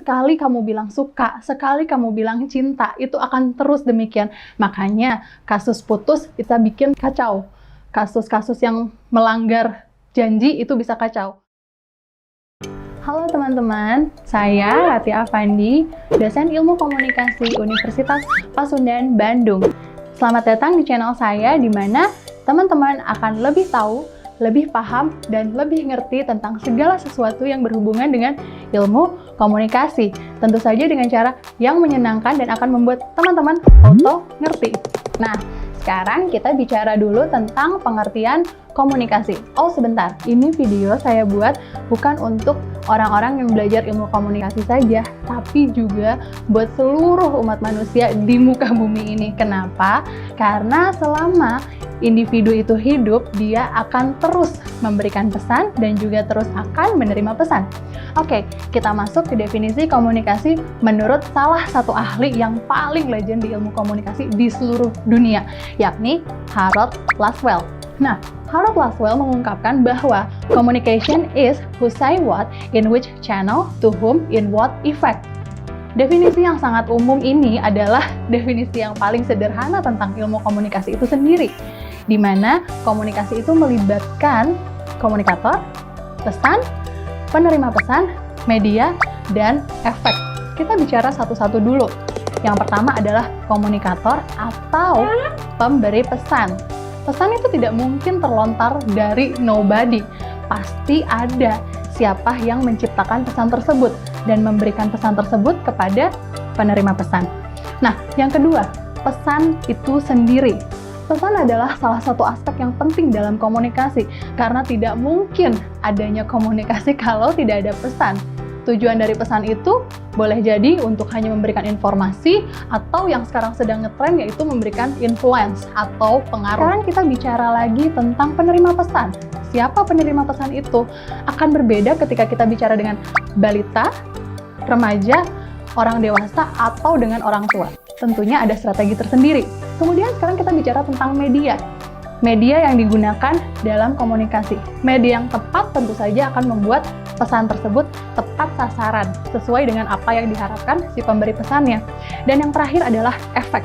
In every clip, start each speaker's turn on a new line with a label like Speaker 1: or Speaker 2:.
Speaker 1: sekali kamu bilang suka, sekali kamu bilang cinta, itu akan terus demikian. Makanya kasus putus kita bikin kacau. Kasus-kasus yang melanggar janji itu bisa kacau. Halo teman-teman, saya Rati Afandi, dosen ilmu komunikasi Universitas Pasundan, Bandung. Selamat datang di channel saya di mana teman-teman akan lebih tahu, lebih paham, dan lebih ngerti tentang segala sesuatu yang berhubungan dengan ilmu komunikasi. Tentu saja dengan cara yang menyenangkan dan akan membuat teman-teman auto ngerti. Nah, sekarang kita bicara dulu tentang pengertian komunikasi. Oh sebentar, ini video saya buat bukan untuk orang-orang yang belajar ilmu komunikasi saja, tapi juga buat seluruh umat manusia di muka bumi ini. Kenapa? Karena selama individu itu hidup, dia akan terus memberikan pesan dan juga terus akan menerima pesan. Oke, kita masuk ke definisi komunikasi menurut salah satu ahli yang paling legend di ilmu komunikasi di seluruh dunia, yakni Harold Lasswell. Nah, Harold Lasswell mengungkapkan bahwa communication is who say what, in which channel, to whom, in what effect. Definisi yang sangat umum ini adalah definisi yang paling sederhana tentang ilmu komunikasi itu sendiri, di mana komunikasi itu melibatkan komunikator, pesan, penerima pesan, media, dan efek. Kita bicara satu-satu dulu. Yang pertama adalah komunikator atau pemberi pesan. Pesan itu tidak mungkin terlontar dari nobody. Pasti ada siapa yang menciptakan pesan tersebut dan memberikan pesan tersebut kepada penerima pesan. Nah, yang kedua, pesan itu sendiri. Pesan adalah salah satu aspek yang penting dalam komunikasi, karena tidak mungkin adanya komunikasi kalau tidak ada pesan. Tujuan dari pesan itu boleh jadi untuk hanya memberikan informasi, atau yang sekarang sedang ngetren yaitu memberikan influence atau pengaruh. Sekarang kita bicara lagi tentang penerima pesan. Siapa penerima pesan itu? Akan berbeda ketika kita bicara dengan balita, remaja, orang dewasa, atau dengan orang tua. Tentunya ada strategi tersendiri. Kemudian sekarang kita bicara tentang media. Media yang digunakan dalam komunikasi. Media yang tepat tentu saja akan membuat pesan tersebut tepat sasaran, sesuai dengan apa yang diharapkan si pemberi pesannya. Dan yang terakhir adalah efek.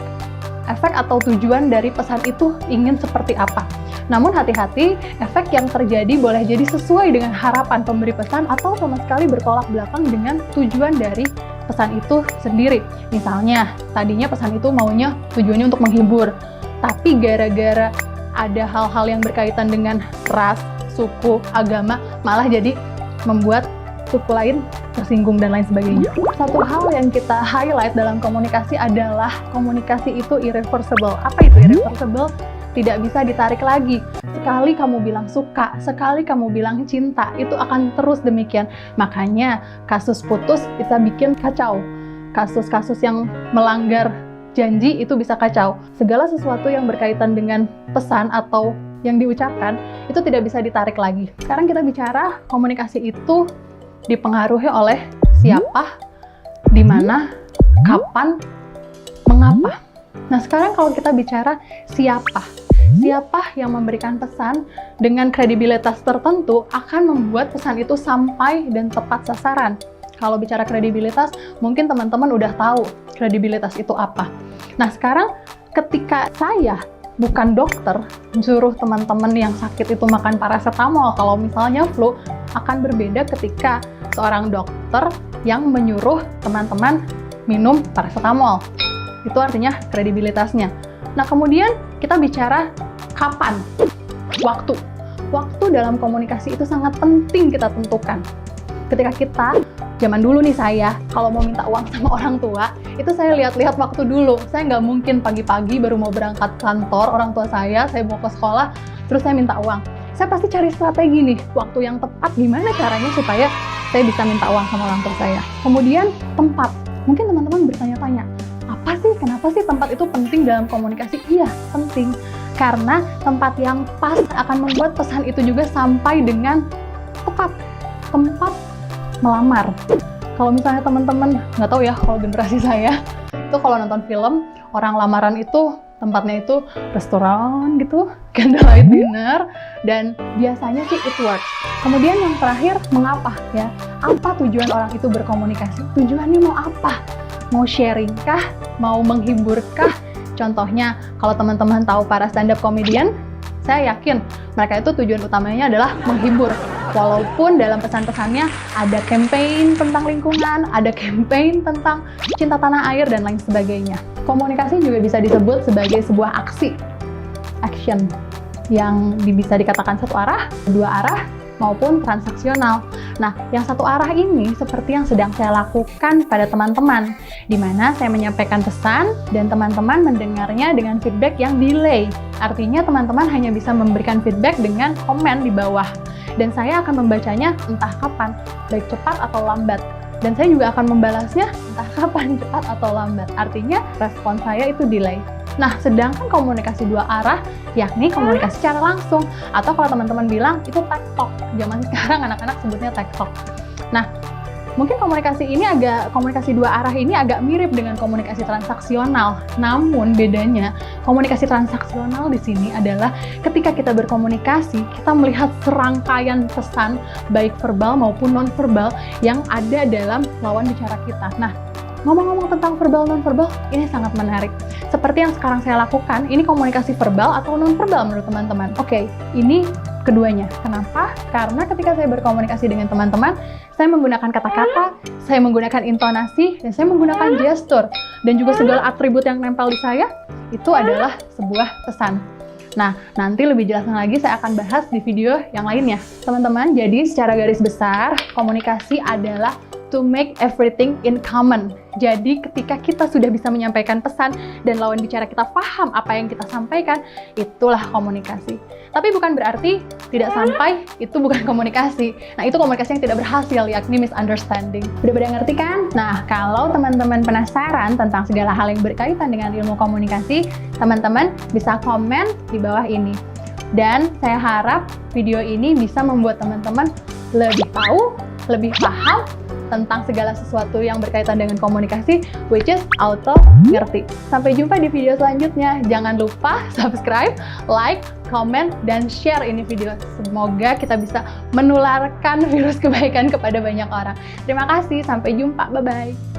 Speaker 1: Efek atau tujuan dari pesan itu ingin seperti apa. Namun hati-hati, efek yang terjadi boleh jadi sesuai dengan harapan pemberi pesan atau sama sekali bertolak belakang dengan tujuan dari pesan itu sendiri. Misalnya, tadinya pesan itu maunya tujuannya untuk menghibur, tapi gara-gara ada hal-hal yang berkaitan dengan ras, suku, agama, malah jadi membuat suku lain tersinggung dan lain sebagainya. Satu hal yang kita highlight dalam komunikasi adalah komunikasi itu irreversible. Apa itu irreversible? Tidak bisa ditarik lagi. Sekali kamu bilang suka, sekali kamu bilang cinta, itu akan terus demikian. Makanya kasus putus bisa bikin kacau. Kasus-kasus yang melanggar janji itu bisa kacau. Segala sesuatu yang berkaitan dengan pesan atau yang diucapkan itu tidak bisa ditarik lagi. Sekarang kita bicara komunikasi itu dipengaruhi oleh siapa, di mana, kapan, mengapa. Nah, sekarang kalau kita bicara siapa yang memberikan pesan dengan kredibilitas tertentu akan membuat pesan itu sampai dan tepat sasaran. Kalau bicara kredibilitas, mungkin teman-teman udah tahu kredibilitas itu apa. Nah, sekarang ketika saya bukan dokter, suruh teman-teman yang sakit itu makan paracetamol kalau misalnya flu, akan berbeda ketika seorang dokter yang menyuruh teman-teman minum paracetamol. Itu artinya kredibilitasnya. Nah, kemudian kita bicara kapan? Waktu. Waktu dalam komunikasi itu sangat penting kita tentukan. Ketika kita, zaman dulu nih saya, kalau mau minta uang sama orang tua, itu saya lihat-lihat waktu dulu. Saya nggak mungkin pagi-pagi baru mau berangkat kantor orang tua saya mau ke sekolah, terus saya minta uang. Saya pasti cari strategi nih, waktu yang tepat gimana caranya supaya saya bisa minta uang sama orang tua saya. Kemudian tempat. Mungkin teman-teman bertanya-tanya, kenapa sih tempat itu penting dalam komunikasi? Iya, penting. Karena tempat yang pas akan membuat pesan itu juga sampai dengan tepat. Tempat melamar. Kalau misalnya teman-teman, nggak tahu ya kalau generasi saya, itu kalau nonton film, orang lamaran itu tempatnya itu restoran gitu, candlelight dinner, dan biasanya sih it works. Kemudian yang terakhir, mengapa ya? Apa tujuan orang itu berkomunikasi? Tujuannya mau apa? Mau sharing kah? Mau menghibur kah? Contohnya, kalau teman-teman tahu para stand-up comedian, saya yakin mereka itu tujuan utamanya adalah menghibur. Walaupun dalam pesan-pesannya ada campaign tentang lingkungan, ada campaign tentang cinta tanah air, dan lain sebagainya. Komunikasi juga bisa disebut sebagai sebuah aksi, action, yang bisa dikatakan satu arah, dua arah, maupun transaksional. Nah, yang satu arah ini seperti yang sedang saya lakukan pada teman-teman, di mana saya menyampaikan pesan dan teman-teman mendengarnya dengan feedback yang delay. Artinya teman-teman hanya bisa memberikan feedback dengan komen di bawah. Dan saya akan membacanya entah kapan, baik cepat atau lambat. Dan saya juga akan membalasnya entah kapan, cepat atau lambat. Artinya respon saya itu delay. Nah, sedangkan komunikasi dua arah, yakni komunikasi secara langsung. Atau kalau teman-teman bilang, itu tech talk. Zaman sekarang anak-anak sebutnya tech talk. Nah, mungkin komunikasi dua arah ini agak mirip dengan komunikasi transaksional. Namun bedanya, komunikasi transaksional di sini adalah ketika kita berkomunikasi, kita melihat serangkaian pesan, baik verbal maupun non-verbal, yang ada dalam lawan bicara kita. Nah, ngomong-ngomong tentang verbal non-verbal, ini sangat menarik. Seperti yang sekarang saya lakukan, ini komunikasi verbal atau non-verbal menurut teman-teman? Oke, ini keduanya. Kenapa? Karena ketika saya berkomunikasi dengan teman-teman, saya menggunakan kata-kata, saya menggunakan intonasi, dan saya menggunakan gestur. Dan juga segala atribut yang nempel di saya, itu adalah sebuah pesan. Nah, nanti lebih jelasnya lagi saya akan bahas di video yang lainnya. Teman-teman, jadi secara garis besar, komunikasi adalah to make everything in common. Jadi ketika kita sudah bisa menyampaikan pesan dan lawan bicara kita paham apa yang kita sampaikan, itulah komunikasi. Tapi bukan berarti tidak sampai itu bukan komunikasi. Nah, itu komunikasi yang tidak berhasil, yakni misunderstanding. Udah pada ngerti kan? Nah, kalau teman-teman penasaran tentang segala hal yang berkaitan dengan ilmu komunikasi, teman-teman bisa komen di bawah ini. Dan saya harap video ini bisa membuat teman-teman lebih tahu, lebih paham tentang segala sesuatu yang berkaitan dengan komunikasi, which is auto ngerti. Sampai jumpa di video selanjutnya. Jangan lupa subscribe, like, comment, dan share ini video. Semoga kita bisa menularkan virus kebaikan kepada banyak orang. Terima kasih, sampai jumpa, bye-bye.